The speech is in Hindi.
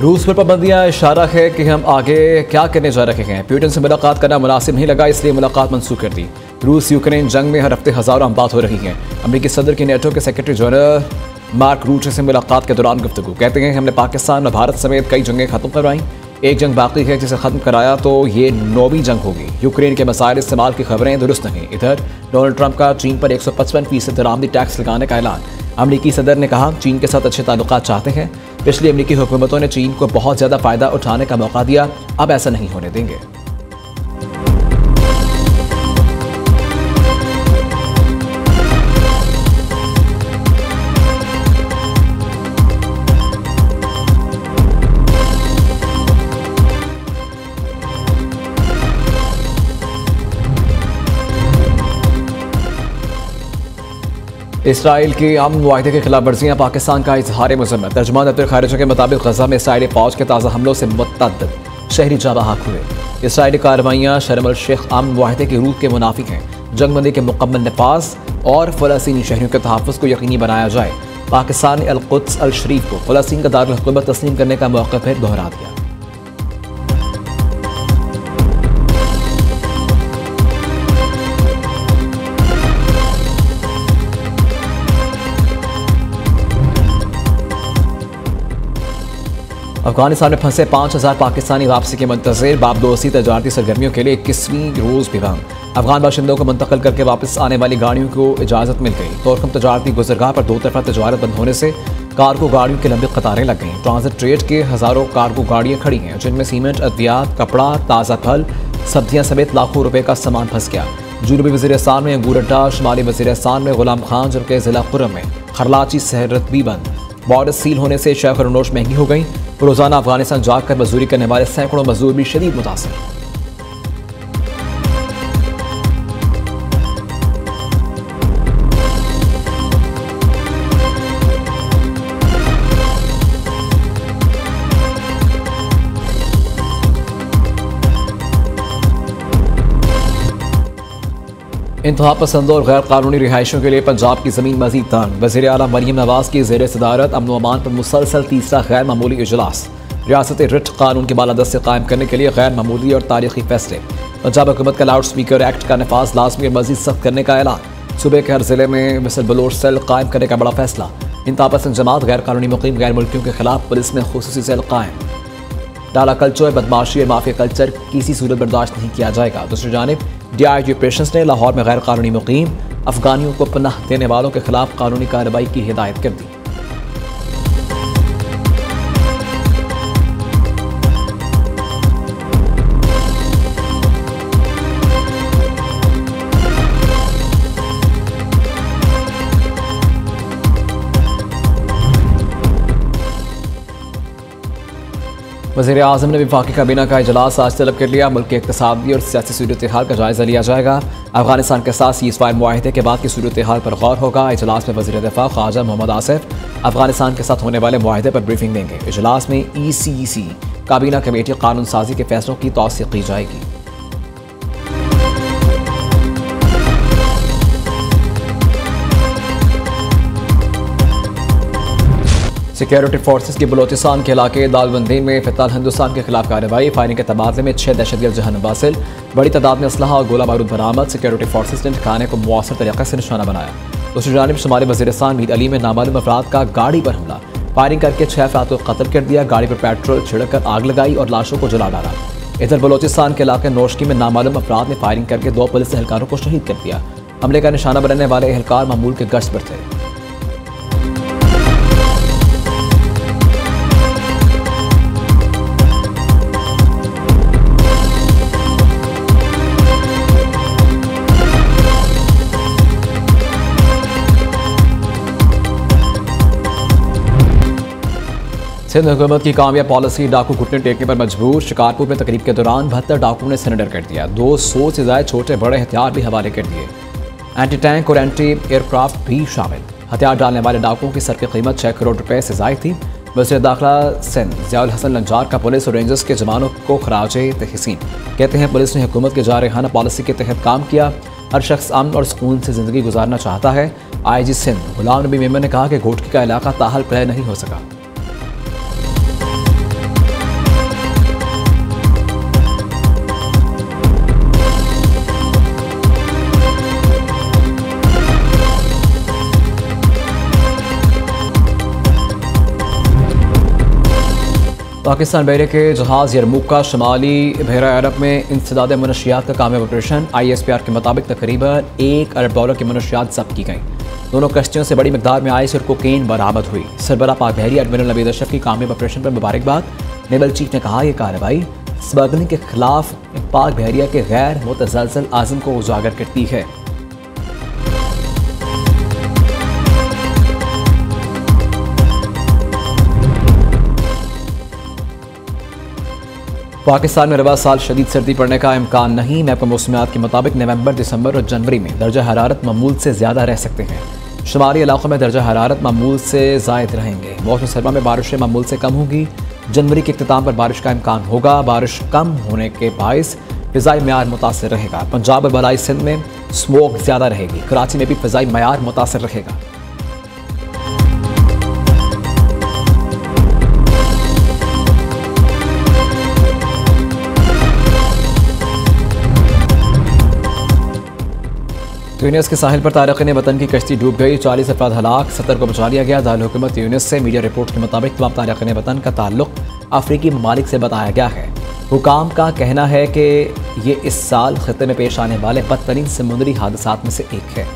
रूस पर पाबंदियां इशारा है कि हम आगे क्या करने जा रहे हैं। पुतिन से मुलाकात करना मुनासिब नहीं लगा, इसलिए मुलाकात मंसूख कर दी। रूस यूक्रेन जंग में हर हफ्ते हजारों बात हो रही हैं। अमेरिकी सदर की नेटो के सेक्रेटरी जनरल मार्क रूट से मुलाकात के दौरान गुफ्तगू। कहते हैं हमने पाकिस्तान और भारत समेत कई जंगें खत्म करवाई, एक जंग बाकी है जिसे खत्म कराया तो ये 9वीं जंग होगी। यूक्रेन के मसाइल इस्तेमाल की खबरें दुरुस्त नहीं। इधर डोनाल्ड ट्रंप का चीन पर 155% दरामदी टैक्स लगाने का ऐलान। अमेरिकी सदर ने कहा चीन के साथ अच्छे ताल्लुकात चाहते हैं। पिछली अमेरिकी हुकूमतों ने चीन को बहुत ज्यादा फायदा उठाने का मौका दिया, अब ऐसा नहीं होने देंगे। इसराइल की अमन मुआहदे की खिलाफ वर्जियाँ, पाकिस्तान का इजहार मजम्मत। तर्जुमान दफ्तर खारिजा के मुताबिक गजा में इसराइली फौज के ताज़ा हमलों से मुतअद्दिद शहरी जाँ बहक हुए। इसराइली कार्रवाइयाँ शर्म अल शेख अमन मुआहदे के रूह के मुनाफिक हैं। जंगबंदी के मुकम्मल नफाज और फ़लस्तीनी शहरियों के तहफ़्फ़ुज़ को यकीनी बनाया जाए। पाकिस्तान ने अल-कुद्स अल-शरीफ को फ़लस्तीन का दारुल हुकूमत तस्लीम करने का मौका फिर दोहरा दिया। अफगानिस्तान में फंसे 5000 पाकिस्तानी वापसी के मंतज़र। बाबदोसी तजारती सरगर्मियों के लिए 21वीं रोज़ भी बंद। अफगान बाशिंदों को मुंतकिल करके वापस आने वाली गाड़ियों को इजाज़त मिल गई। तोरकम तजारती गुजरगाह पर दो तरफा तजारत बंद होने से कार्गो गाड़ियों की लंबी कतारें लग गईं। ट्रांजिट ट्रेड के हज़ारों कार्गो गाड़ियाँ खड़ी हैं, जिनमें सीमेंट, अद्वियात, कपड़ा, ताज़ा फल, सब्जियाँ समेत लाखों रुपये का सामान फंस गया। जनूबी वज़ीरिस्तान में अंगूर अड्डा, शुमाली वज़ीरिस्तान में गुलाम खान, जबकि ज़िला खुर्रम में खरलाची सहरत भी बंद। बॉर्डर सील होने से शय खरनोश महंगी हो गई। रोजाना अफगानिस्तान जाकर मजदूरी करने वाले सैकड़ों मजदूर भी शदीद मुतासर। इंतहा पसंदों और गैर कानूनी रिहायशों के लिए पंजाब की ज़मीन मज़ीद तंग। वज़ीर आला मरीम नवाज़ की ज़ेर सदारत अमन व अमान पर मुसलसल तीसरा गैर मामूली इजलास। रियासत रिट कानून की बालादस्ती कायम करने के लिए गैर मामूली और तारीखी फैसले। पंजाब हुकूमत का लाउड स्पीकर एक्ट का नफाज लाजमी और मज़ीद सख्त करने का ऐलान। सूबे के हर जिले में मिसल बलोर सेल कायम करने का बड़ा फैसला। इंतहा पसंद जमात, गैर कानूनी मुकीम गैर मुल्कियों के खिलाफ पुलिस में खुसूसी सेल कायम। डाला कल्चर, बदमाशी और माफिया कल्चर किसी सूरत बर्दाश्त नहीं किया जाएगा। दूसरी जानिब DIG ऑपरेशंस ने लाहौर में गैर कानूनी मुकीम अफगानियों को पनाह देने वालों के खिलाफ कानूनी कार्रवाई की हिदायत कर दी। वज़ीर आज़म ने वफाकी काबीना का इजलास आज तलब कर लिया। मुल्क के इक़्तिसादी और सियासी सूरत हाल का जायज़ा लिया जाएगा। अफगानिस्तान के साथ सीज़फायर मुआहिदे के बाद की सूरत हाल पर गौर होगा। इजलास में वज़ीर दिफ़ा ख्वाजा मोहम्मद आसिफ अफगानिस्तान के साथ होने वाले मुआहिदे पर ब्रीफिंग देंगे। इजलास में ECC काबीना कमेटी कानून साजी के फैसलों की तौसीक़ की जाएगी। सिक्योरिटी फोर्सेस की बलोचिस्तान के इलाके दालबंदीन में फिलहाल हिंदुस्तान के खिलाफ कार्रवाई। फायरिंग के तबादले में 6 दहशतगर्द जहन्नुम हासिल। बड़ी तादाद में असलहा और गोला बारूद बरामद। सिक्योरिटी फोर्सेस ने ठिकाने को मुआसर तरीके से निशाना बनाया। दूसरी जानिब शुमाली वज़ीरिस्तान मीर अली में नामालूम अफराद का गाड़ी पर हमला। फायरिंग करके 6 अफराद को कत्ल कर दिया। गाड़ी पर पेट्रोल छिड़क आग लगाई और लाशों को जला डाला। इधर बलोचिस्तान के इलाके नोशकी में नामालूम अफराद ने फायरिंग करके 2 पुलिस एहलकारों को शहीद कर दिया। हमले का निशाना बनने वाले एहलकार मामूल के गश्त पर थे। सिंध हुकूमत की कामयाब पॉलिसी, डाकू घुटने टेकने पर मजबूर। शिकारपुर में तकरीब के दौरान 72 डाकुओं ने सरेंडर कर दिया। 200 से ज़्यादा छोटे बड़े हथियार भी हवाले कर दिए। एंटी टैंक और एंटी एयरक्राफ्ट भी शामिल। हथियार डालने वाले डाकुओं की सर की कीमत 6 करोड़ रुपए से ज़ायद थी। वज़ीर दाखिला सिंध ज़ियाउल हसन लंजार का पुलिस और रेंजर्स के जवानों को खराजे तहसीन। कहते हैं पुलिस ने हुकूमत की जारहाना पॉलिसी के तहत काम किया। हर शख्स अमन और सुकून से ज़िंदगी गुजारना चाहता है। IG सिंध गुलाम नबी मेमन ने कहा कि घोटकी का इलाका ताहल क्लियर नहीं हो सका। पाकिस्तान बहरे के जहाज़ यरमुक का शुमाली बहरा अरब में इंसदाद मनशियात का कामयाब ऑपरेशन। ISPR के मुताबिक तकरीबन $1 अरब की मनशियात जब्त की गई। दोनों कश्तियों से बड़ी मकदार में आइस और कोकेन बरामद हुई। सरबराह पाक बहरी एडमिरल नवीद अशरफ की कामयाब ऑपरेशन पर मुबारकबाद। नेवल चीफ ने कहा यह कार्रवाई स्मगलिंग के खिलाफ पाक बहरिया के गैर मुतसलसल आज़म को उजागर करती है। पाकिस्तान में रवा साल शदीद सर्दी पड़ने का इम्कान नहीं। महकमा मौसमियात के मुताबिक नवंबर, दिसंबर और जनवरी में दर्जा हरारत मामूल से ज़्यादा रह सकते हैं। शुमारी इलाकों में दर्जा हरारत मामूल से ज़ायद रहेंगे। मौसम सरमा में बारिशें मामूल से कम होंगी। जनवरी के इख्तिताम पर बारिश का इम्कान होगा। बारिश कम होने के बायस फ़िज़ाई मयार मुतासर रहेगा। पंजाब और बलाई सिंध में स्मोक ज़्यादा रहेगी। कराची में भी फ़िज़ाई मयार मुतासर रहेगा। यूनिस के साहिल पर तारक़ीन वतन की कश्ती डूब गई। 40 अफराद हलाक, 70 को बचा लिया गया। दारुल हुकूमत यूनिस से मीडिया रिपोर्ट के मुताबिक तमाम तारक़ीन वतन का ताल्लुक अफ्रीकी ममालिक से बताया गया है। हुकाम का कहना है कि ये इस साल खित्ते में पेश आने वाले बदतरीन समुद्री हादसात में से एक है।